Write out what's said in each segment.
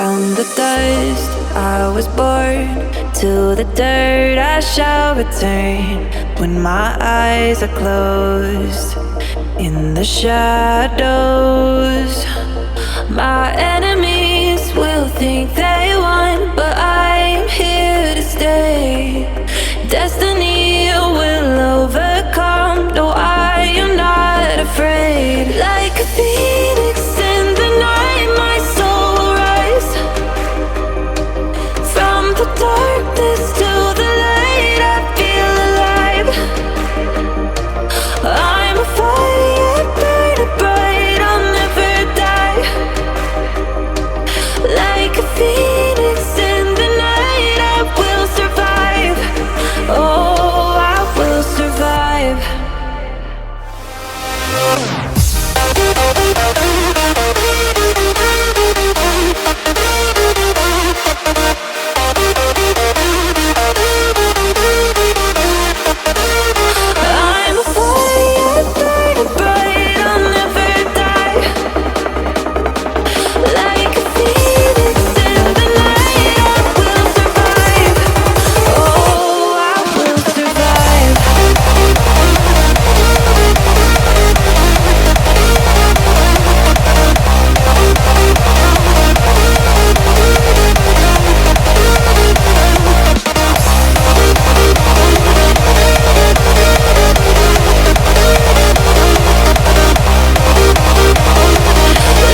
From the dust I was born, to the dirt I shall return. When my eyes are closed, in the shadows, my enemies will think they won, but I'm here to stay. Destiny will overcome, no, I am not afraid. Like a phoenix in the night, my soul will rise. From the darkness to the light, I feel alive. I'm a fire burning bright, I'll never die. Like a phoenix in the night, I will survive. Oh, I will survive. I'm a fire burning bright, I'll never die. Like a phoenix in the night, I will survive. Oh, I will survive.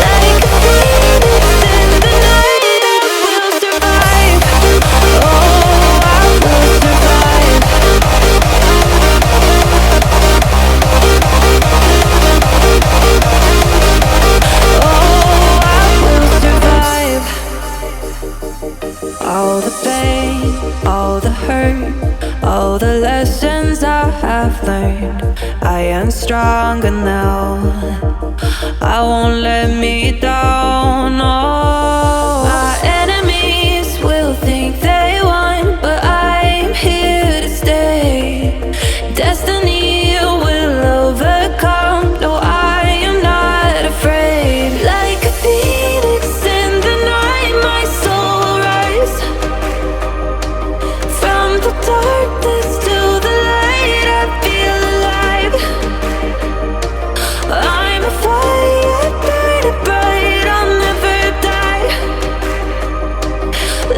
Like a phoenix in the night, I will survive. Oh, I will survive. Oh, I will survive. All the pain, all the hurt, all the lessons I have learned, I am stronger now. I won't let me down. Oh, my enemies will think they won, but I'm here to stay. Destiny will overcome, no, I am not afraid. Like a phoenix in the night, my soul will rise. From the darkness to the light, I feel alive. I'm a fire burning bright, I'll never die.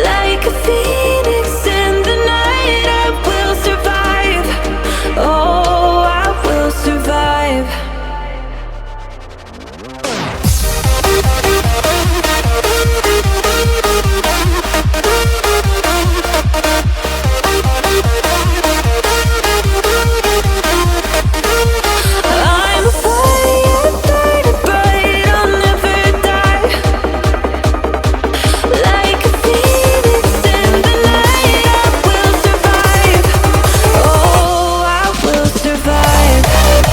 Like a phoenix in the night, I will survive. Oh, I will survive. I'm a fire burning bright, I'll never die. Like a phoenix in the night, I will survive. Oh, I will survive. Like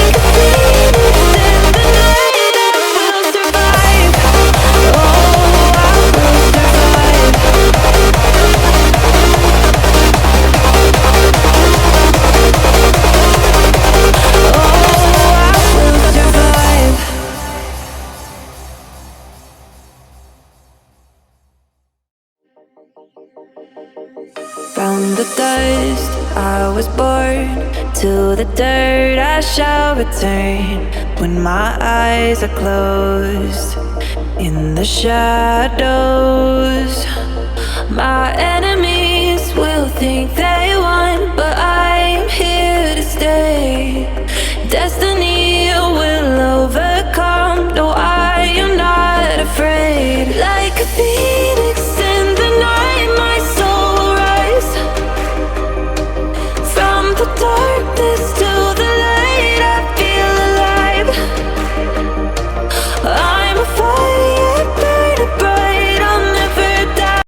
a phoenix in the night, I will survive. Oh, I will survive. Oh, I will survive. From the dust I was born, to the dirt I shall return. When my eyes are closed, in the shadows, my enemy